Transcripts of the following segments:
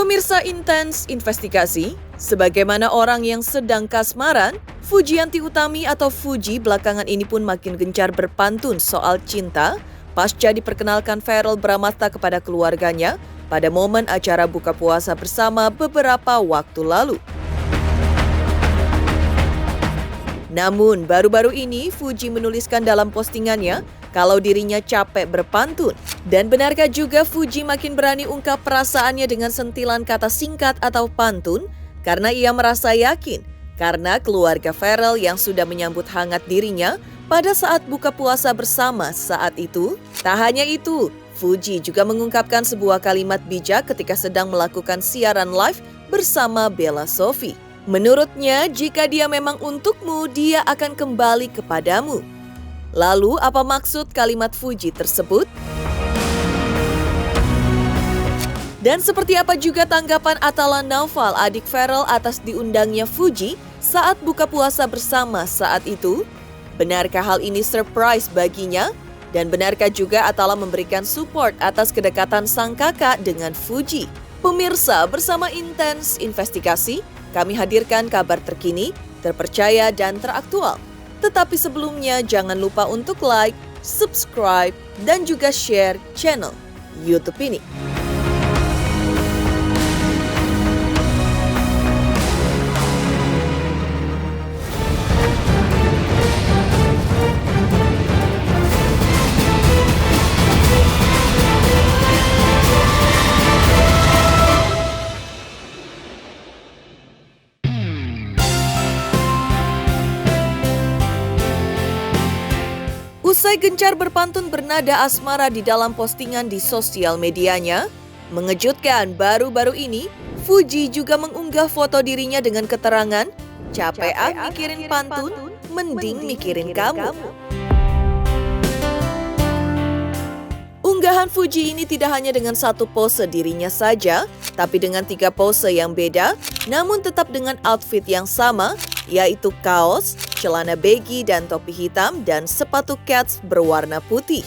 Pemirsa Intens Investigasi, sebagaimana orang yang sedang kasmaran, Fujianti Utami atau Fuji belakangan ini pun makin gencar berpantun soal cinta pasca diperkenalkan Verrell Bramasta kepada keluarganya pada momen acara buka puasa bersama beberapa waktu lalu. Namun, baru-baru ini Fuji menuliskan dalam postingannya kalau dirinya capek berpantun. Dan benarkah juga Fuji makin berani ungkap perasaannya dengan sentilan kata singkat atau pantun? Karena ia merasa yakin, karena keluarga Verrell yang sudah menyambut hangat dirinya pada saat buka puasa bersama saat itu. Tak hanya itu, Fuji juga mengungkapkan sebuah kalimat bijak ketika sedang melakukan siaran live bersama Bella Sophie. Menurutnya, jika dia memang untukmu, dia akan kembali kepadamu. Lalu, apa maksud kalimat Fuji tersebut? Dan seperti apa juga tanggapan Atala Naufal, adik Verrell atas diundangnya Fuji saat buka puasa bersama saat itu? Benarkah hal ini surprise baginya? Dan benarkah juga Atala memberikan support atas kedekatan sang kakak dengan Fuji? Pemirsa, bersama Intens Investigasi, kami hadirkan kabar terkini, terpercaya, dan teraktual. Tetapi sebelumnya jangan lupa untuk like, subscribe, dan juga share channel YouTube ini. Usai gencar berpantun bernada asmara di dalam postingan di sosial medianya, mengejutkan baru-baru ini, Fuji juga mengunggah foto dirinya dengan keterangan, "Capek mikirin pantun, mending mikirin kamu." Unggahan Fuji ini tidak hanya dengan satu pose dirinya saja, tapi dengan 3 pose yang beda, namun tetap dengan outfit yang sama, yaitu kaos, celana baggy dan topi hitam, dan sepatu kets berwarna putih.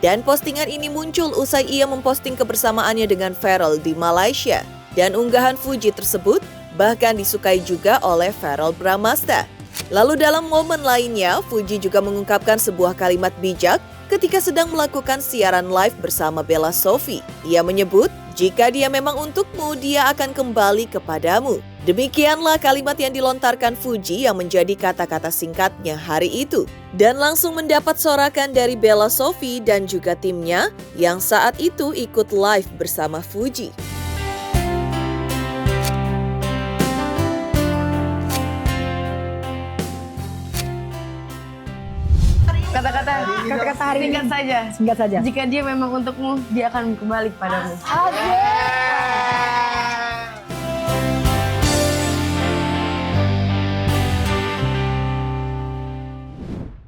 Dan postingan ini muncul usai ia memposting kebersamaannya dengan Verrell di Malaysia. Dan unggahan Fuji tersebut bahkan disukai juga oleh Verrell Bramasta. Lalu dalam momen lainnya, Fuji juga mengungkapkan sebuah kalimat bijak ketika sedang melakukan siaran live bersama Bella Sophie. Ia menyebut, jika dia memang untukmu, dia akan kembali kepadamu. Demikianlah kalimat yang dilontarkan Fuji yang menjadi kata-kata singkatnya hari itu. Dan langsung mendapat sorakan dari Bella Sophie dan juga timnya yang saat itu ikut live bersama Fuji. Kata-kata hari ini singkat saja. Jika dia memang untukmu, dia akan kembali kepadamu.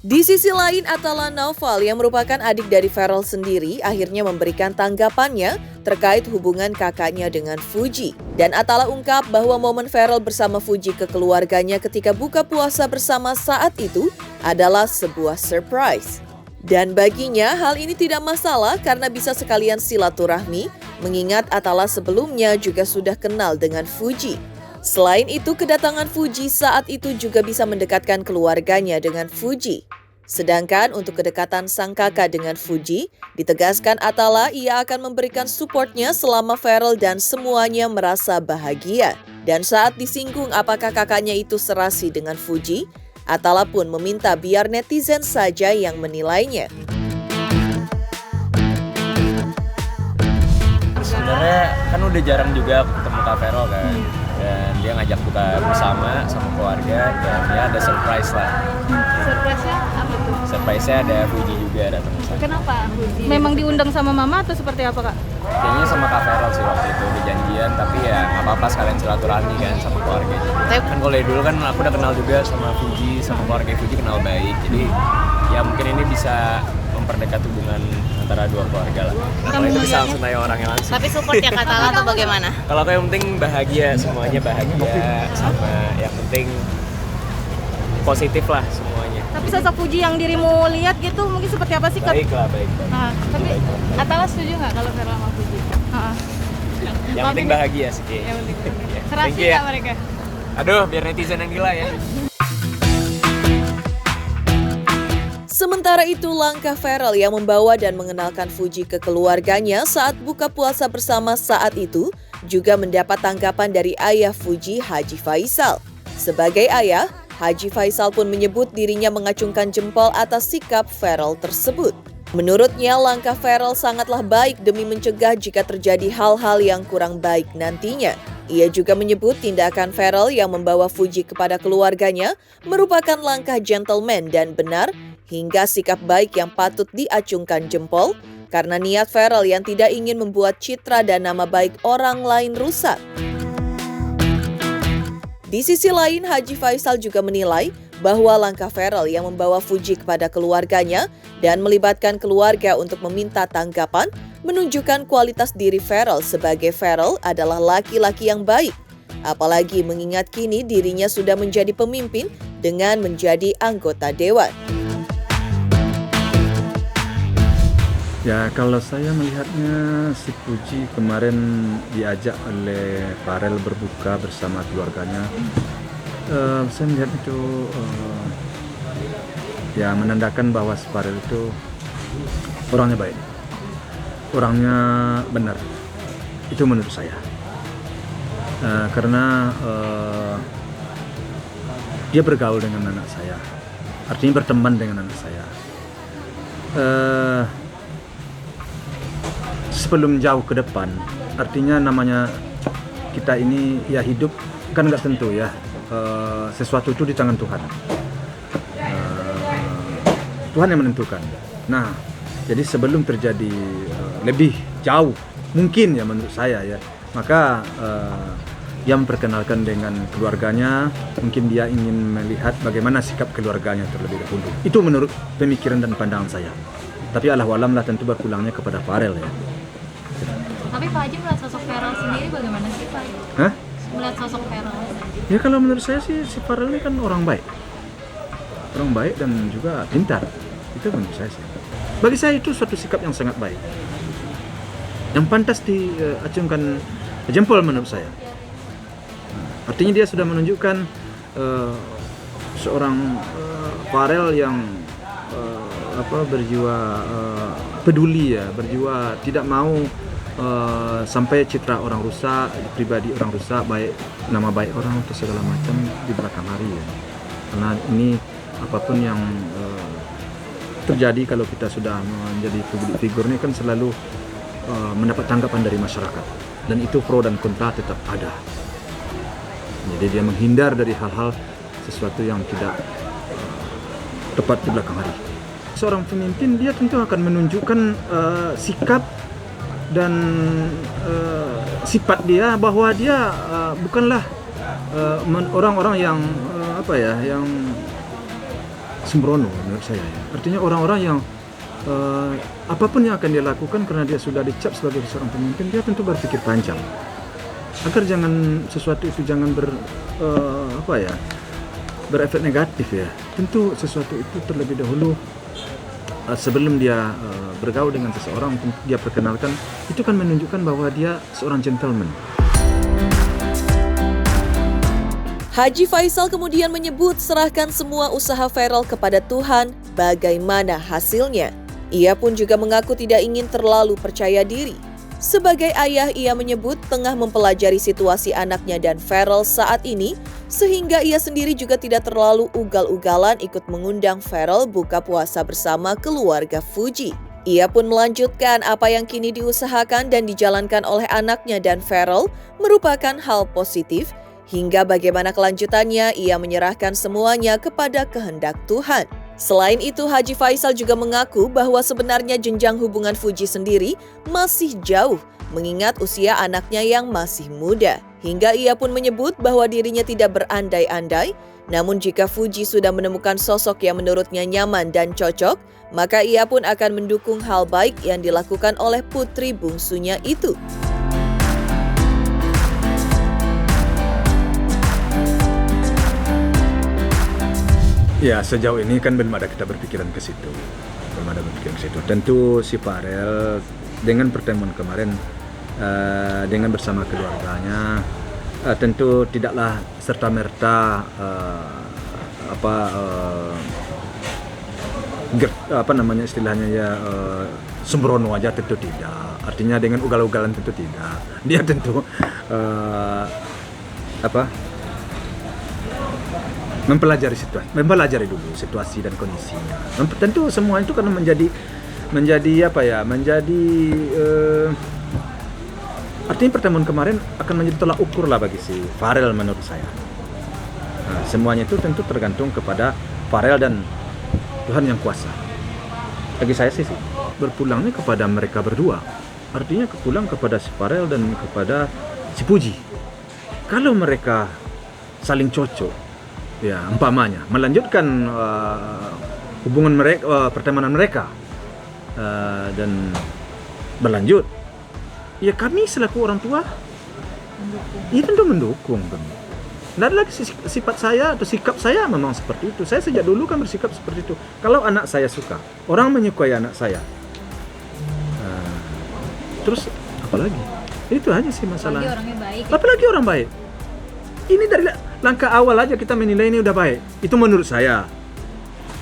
Di sisi lain, Atala Naufal yang merupakan adik dari Verrell sendiri akhirnya memberikan tanggapannya terkait hubungan kakaknya dengan Fuji. Dan Atala ungkap bahwa momen Verrell bersama Fuji ke keluarganya ketika buka puasa bersama saat itu adalah sebuah surprise. Dan baginya hal ini tidak masalah karena bisa sekalian silaturahmi, mengingat Atala sebelumnya juga sudah kenal dengan Fuji. Selain itu, kedatangan Fuji saat itu juga bisa mendekatkan keluarganya dengan Fuji. Sedangkan untuk kedekatan sang kakak dengan Fuji, ditegaskan Atala ia akan memberikan supportnya selama Verrell dan semuanya merasa bahagia. Dan saat disinggung apakah kakaknya itu serasi dengan Fuji, Atala pun meminta biar netizen saja yang menilainya. Sebenarnya kan udah jarang juga ketemu Kak Verrell kan. Dan dia ngajak buka bersama sama keluarga dan ya ada surprise lah. Surprise-nya apa tuh? Surprise-nya ada Fuji juga datang ke sana. Kenapa Fuji? Memang diundang sama mama atau seperti apa, Kak? Kayaknya sama Kak Verrell sih waktu itu udah janjian, tapi ya nggak apa-apa sekalian silaturahmi kan sama keluarganya. Kan kalau dari dulu kan aku udah kenal juga sama Fuji, sama keluarga Fuji kenal baik. Jadi ya mungkin ini bisa memperdekat hubungan antara dua keluarga lah. Nah, kalau itu bisa langsung tanya orangnya langsung. Tapi support yang Atala atau bagaimana? Kalau aku yang penting bahagia, semuanya bahagia, sama yang penting positif lah semuanya. Tapi sosok Fuji yang dirimu lihat gitu mungkin seperti apa sih? Baik lah. Nah, tapi Atala setuju nggak kalau Feral sama Fuji? Yang penting bahagia sih. Yang penting. Iya. Serasi Thank you ya. nggak mereka? Aduh, biar netizen yang gila ya. Sementara itu, langkah Feral yang membawa dan mengenalkan Fuji ke keluarganya saat buka puasa bersama saat itu juga mendapat tanggapan dari ayah Fuji, Haji Faisal. Sebagai ayah, Haji Faisal pun menyebut dirinya mengacungkan jempol atas sikap Feral tersebut. Menurutnya, langkah Feral sangatlah baik demi mencegah jika terjadi hal-hal yang kurang baik nantinya. Ia juga menyebut tindakan Feral yang membawa Fuji kepada keluarganya merupakan langkah gentleman dan benar, hingga sikap baik yang patut diacungkan jempol karena niat Feral yang tidak ingin membuat citra dan nama baik orang lain rusak. Di sisi lain, Haji Faisal juga menilai bahwa langkah Feral yang membawa Fuji kepada keluarganya dan melibatkan keluarga untuk meminta tanggapan menunjukkan kualitas diri Feral sebagai Feral adalah laki-laki yang baik. Apalagi mengingat kini dirinya sudah menjadi pemimpin dengan menjadi anggota dewan. Ya, kalau saya melihatnya si Fuji kemarin diajak oleh Farel berbuka bersama keluarganya. Saya melihat itu ya menandakan bahwa si Farel itu orangnya baik, orangnya benar. Itu menurut saya. Karena dia bergaul dengan anak saya, artinya berteman dengan anak saya. Sebelum jauh ke depan, artinya namanya kita ini ya hidup kan nggak tentu ya, sesuatu itu di tangan Tuhan. Tuhan yang menentukan. Nah, jadi sebelum terjadi lebih jauh mungkin ya menurut saya ya, maka dia memperkenalkan dengan keluarganya, mungkin dia ingin melihat bagaimana sikap keluarganya terlebih dahulu. Itu menurut pemikiran dan pandangan saya. Tapi Allahualam lah, tentu berpulangnya kepada Farel ya. Tapi Pak Haji melihat sosok Feral sendiri bagaimana sih Pak? Hah? Melihat sosok Feral? Ya kalau menurut saya sih si Farel ini kan orang baik. Orang baik dan juga pintar. Itu menurut saya sih. Bagi saya itu suatu sikap yang sangat baik. Yang pantas diacungkan jempol menurut saya. Artinya dia sudah menunjukkan seorang Farel yang berjiwa peduli ya, berjiwa tidak mau sampai citra orang rusak, pribadi orang rusak, baik nama baik orang atau segala macam di belakang hari ya. Karena ini apapun yang terjadi kalau kita sudah menjadi public figure ini kan selalu mendapat tanggapan dari masyarakat, dan itu pro dan kontra tetap ada. Jadi dia menghindar dari hal-hal sesuatu yang tidak tepat di belakang hari. Seorang pemimpin dia tentu akan menunjukkan sikap dan sifat dia, bahwa dia bukanlah orang-orang yang yang sembrono menurut saya ya. Artinya orang-orang yang apapun yang akan dia lakukan karena dia sudah dicap sebagai seorang pemimpin, dia tentu berpikir panjang agar sesuatu itu jangan berefek negatif ya. Tentu sesuatu itu terlebih dahulu sebelum dia bergaul dengan seseorang, dia perkenalkan, itu kan menunjukkan bahwa dia seorang gentleman. Haji Faisal kemudian menyebut serahkan semua usaha Feral kepada Tuhan, bagaimana hasilnya. Ia pun juga mengaku tidak ingin terlalu percaya diri. Sebagai ayah, ia menyebut tengah mempelajari situasi anaknya dan Feral saat ini, sehingga ia sendiri juga tidak terlalu ugal-ugalan ikut mengundang Feral buka puasa bersama keluarga Fuji. Ia pun melanjutkan apa yang kini diusahakan dan dijalankan oleh anaknya dan Feral merupakan hal positif, hingga bagaimana kelanjutannya ia menyerahkan semuanya kepada kehendak Tuhan. Selain itu, Haji Faisal juga mengaku bahwa sebenarnya jenjang hubungan Fuji sendiri masih jauh, mengingat usia anaknya yang masih muda. Hingga ia pun menyebut bahwa dirinya tidak berandai-andai, namun jika Fuji sudah menemukan sosok yang menurutnya nyaman dan cocok, maka ia pun akan mendukung hal baik yang dilakukan oleh putri bungsunya itu. Ya, sejauh ini kan belum ada kita berpikiran ke situ. Belum ada berpikiran ke situ. Tentu si Farel dengan pertemuan kemarin dengan bersama keluarganya tentu tidaklah serta-merta istilahnya ya sembrono aja, tentu tidak. Artinya dengan ugal-ugalan tentu tidak. Dia tentu mempelajari dulu situasi dan kondisinya. Tentu semua itu kan artinya pertemuan kemarin akan menjadi tolak ukur lah bagi si Farel menurut saya. Nah, semuanya itu tentu tergantung kepada Farel dan Tuhan yang kuasa. Bagi saya sih berpulangnya kepada mereka berdua. Artinya pulang kepada si Farel dan kepada si Puji. Kalau mereka saling cocok, ya umpamanya melanjutkan hubungan mereka, pertemanan mereka dan berlanjut, ya kami selaku orang tua itu tentu mendukung. Tidak ada lagi sifat saya atau sikap saya memang seperti itu. Saya sejak dulu kan bersikap seperti itu. Kalau anak saya suka, orang menyukai anak saya, terus apalagi? Itu aja sih masalah. Apalagi orang baik. Ini dari langkah awal aja kita menilai ini udah baik. Itu menurut saya.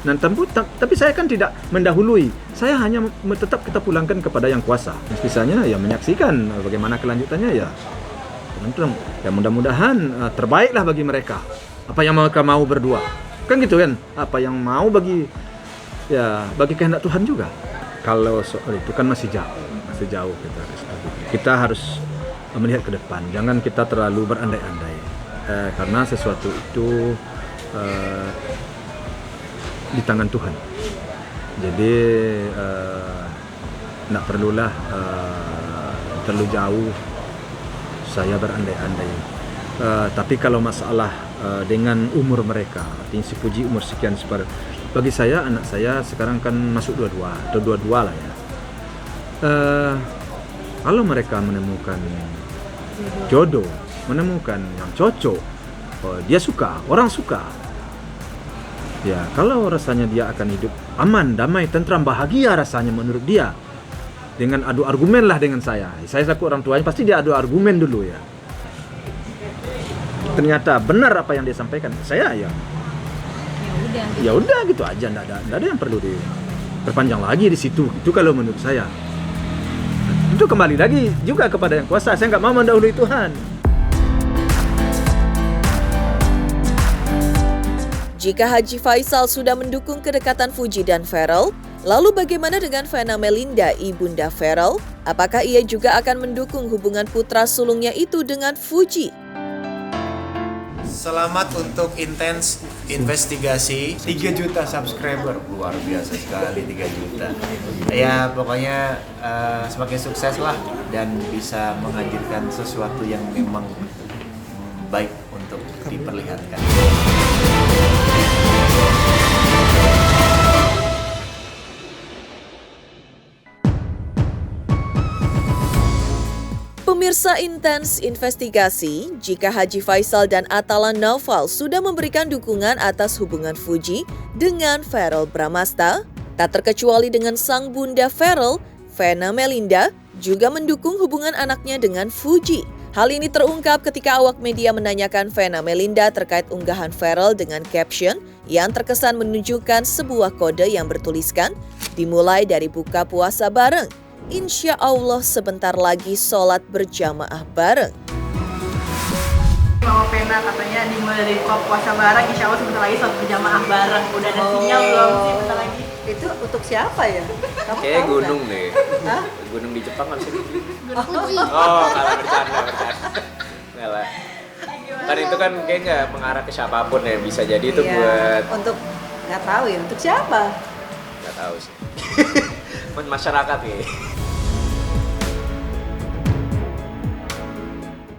Dan tapi saya kan tidak mendahului. Saya hanya tetap kita pulangkan kepada yang kuasa. Sisanya ya menyaksikan bagaimana kelanjutannya ya. Ya mudah-mudahan terbaiklah bagi mereka. Apa yang mereka mau berdua. Kan gitu kan? Apa yang mau bagi kehendak Tuhan juga. Kalau soal itu kan masih jauh kita harus melihat ke depan. Jangan kita terlalu berandai-andai. Karena sesuatu itu di tangan Tuhan. Jadi tidak perlulah terlalu jauh saya berandai-andai. Tapi kalau masalah dengan umur mereka, artinya si Puji umur sekian bagi saya anak saya sekarang kan masuk 22 atau 22 lah ya. Kalau mereka menemukan jodoh, menemukan yang cocok, dia suka, orang suka. Ya, kalau rasanya dia akan hidup aman, damai, tentram, bahagia rasanya menurut dia. Dengan adu argumen lah dengan saya. Saya selaku orang tuanya pasti dia adu argumen dulu ya. Ternyata benar apa yang dia sampaikan. Saya ya udah gitu aja, enggak ada yang perlu diperpanjang lagi di situ. Itu kalau menurut saya. Itu kembali lagi juga kepada yang kuasa. Saya nggak mau mendahului Tuhan. Jika Haji Faisal sudah mendukung kedekatan Fuji dan Farel, lalu bagaimana dengan Vena Melinda, ibunda Farel? Apakah ia juga akan mendukung hubungan putra sulungnya itu dengan Fuji? Selamat untuk intens investigasi 3 juta subscriber, luar biasa sekali 3 juta. Ya pokoknya semakin sukses lah dan bisa menghadirkan sesuatu yang memang baik untuk diperlihatkan. Pemirsa Intens Investigasi, jika Haji Faisal dan Atala Naufal sudah memberikan dukungan atas hubungan Fuji dengan Farel Bramasta, tak terkecuali dengan sang bunda Farel, Vena Melinda, juga mendukung hubungan anaknya dengan Fuji. Hal ini terungkap ketika awak media menanyakan Vena Melinda terkait unggahan Farel dengan caption yang terkesan menunjukkan sebuah kode yang bertuliskan, dimulai dari buka puasa bareng. Insya Allah sebentar lagi sholat berjamaah bareng. Mama Vena katanya dimulai dari buka puasa bareng, insya Allah sebentar lagi sholat berjamaah bareng. Udah ada sinyal belum sih bentar lagi? Itu untuk siapa ya? Kayak gunung deh. Hah? Gunung di Jepang harusnya gitu. Gunung Fuji. Oh, kalah bercanda. Nggak lah. Kan itu kan kayak nggak mengarah ke siapapun ya. Bisa jadi itu Iya, buat... untuk nggak tahu ya, untuk siapa? Nggak tahu sih. Buat masyarakat ya.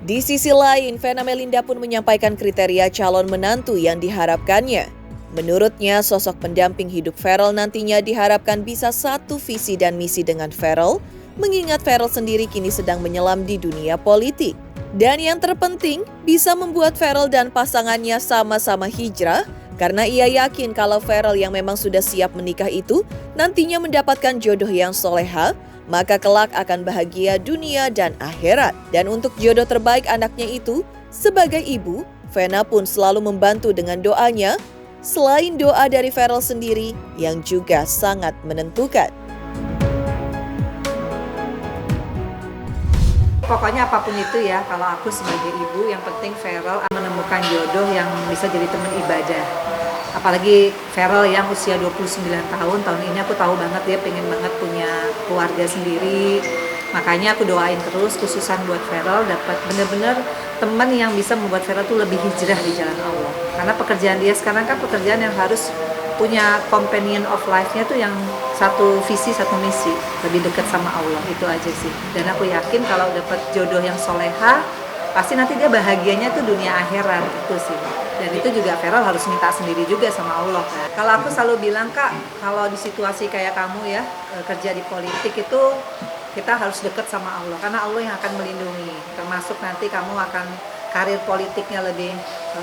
Di sisi lain, Vena Melinda pun menyampaikan kriteria calon menantu yang diharapkannya. Menurutnya, sosok pendamping hidup Farel nantinya diharapkan bisa satu visi dan misi dengan Farel, mengingat Farel sendiri kini sedang menyelam di dunia politik. Dan yang terpenting, bisa membuat Farel dan pasangannya sama-sama hijrah Karena ia yakin kalau Ferel yang memang sudah siap menikah itu nantinya mendapatkan jodoh yang soleha, maka kelak akan bahagia dunia dan akhirat. Dan untuk jodoh terbaik anaknya itu, sebagai ibu, Vena pun selalu membantu dengan doanya, selain doa dari Ferel sendiri yang juga sangat menentukan. Pokoknya apapun itu ya, kalau aku sebagai ibu, yang penting Ferel menemukan jodoh yang bisa jadi teman ibadah. Apalagi Ferel yang usia 29 tahun ini aku tahu banget dia pengen banget punya keluarga sendiri. Makanya aku doain terus khususan buat Ferel dapat benar-benar teman yang bisa membuat Ferel tuh lebih hijrah di jalan Allah. Karena pekerjaan dia sekarang kan pekerjaan yang harus punya companion of life-nya tuh yang satu visi, satu misi, lebih dekat sama Allah, itu aja sih. Dan aku yakin kalau dapat jodoh yang soleha, pasti nanti dia bahagianya tuh dunia akhirat, itu sih. Dan itu juga Ferel harus minta sendiri juga sama Allah. Kalau aku selalu bilang, Kak, kalau di situasi kayak kamu ya, kerja di politik itu kita harus dekat sama Allah, karena Allah yang akan melindungi. Termasuk nanti kamu akan karir politiknya lebih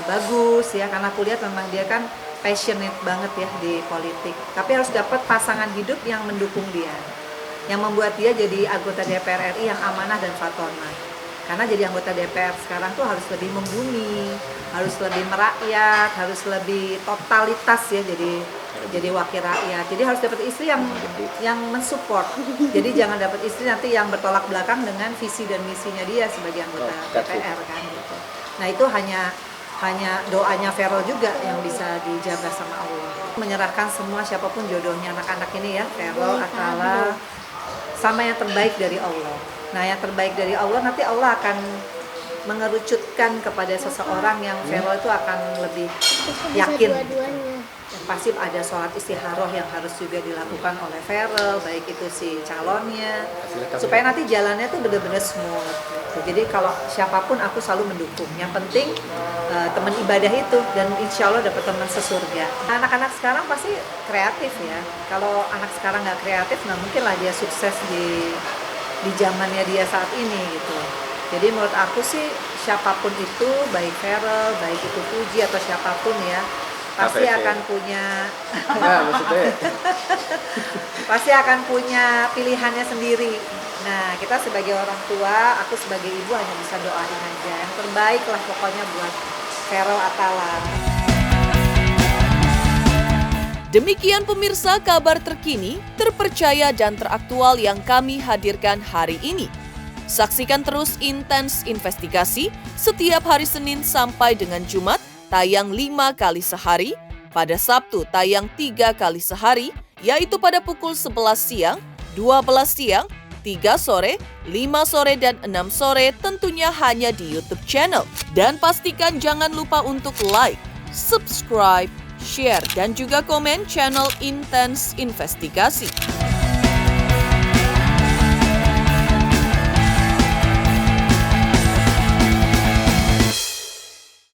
bagus ya, karena aku lihat memang dia kan passionate banget ya di politik. Tapi harus dapat pasangan hidup yang mendukung dia, yang membuat dia jadi anggota DPR RI yang amanah dan fatonah. Karena jadi anggota DPR sekarang tuh harus lebih membumi, harus lebih merakyat, harus lebih totalitas ya, jadi wakil rakyat. Jadi harus dapat istri yang mensupport. Jadi jangan dapat istri nanti yang bertolak belakang dengan visi dan misinya dia sebagai anggota DPR kan gitu. Nah itu hanya doanya Ferel juga yang bisa dijaga sama Allah. Menyerahkan semua siapapun jodohnya anak-anak ini ya, Ferel, Atala, sama yang terbaik dari Allah. Nah yang terbaik dari Allah nanti Allah akan mengerucutkan kepada seseorang yang Ferel itu akan lebih yakin. Dan pasti ada sholat istikharah yang harus juga dilakukan oleh Ferel, baik itu si calonnya, supaya nanti jalannya tuh benar-benar smooth. Jadi kalau siapapun aku selalu mendukung. Yang penting teman ibadah itu, dan insya Allah dapat teman sesurga. Anak-anak sekarang pasti kreatif ya. Kalau anak sekarang nggak kreatif, nggak mungkin lah dia sukses di zamannya dia saat ini gitu. Jadi menurut aku sih siapapun itu, baik Ferel, baik itu Fuji atau siapapun ya, pasti akan punya pasti akan punya pilihannya sendiri. Nah kita sebagai orang tua, aku sebagai ibu hanya bisa doain aja yang terbaik lah pokoknya buat Ferel Atala. Demikian pemirsa kabar terkini, terpercaya dan teraktual yang kami hadirkan hari ini. Saksikan terus Intens Investigasi setiap hari Senin sampai dengan Jumat, tayang 5 kali sehari, pada Sabtu tayang 3 kali sehari, yaitu pada pukul 11 siang, 12 siang, 3 sore, 5 sore, dan 6 sore, tentunya hanya di YouTube channel. Dan pastikan jangan lupa untuk like, subscribe, share, dan juga komen channel Intens Investigasi.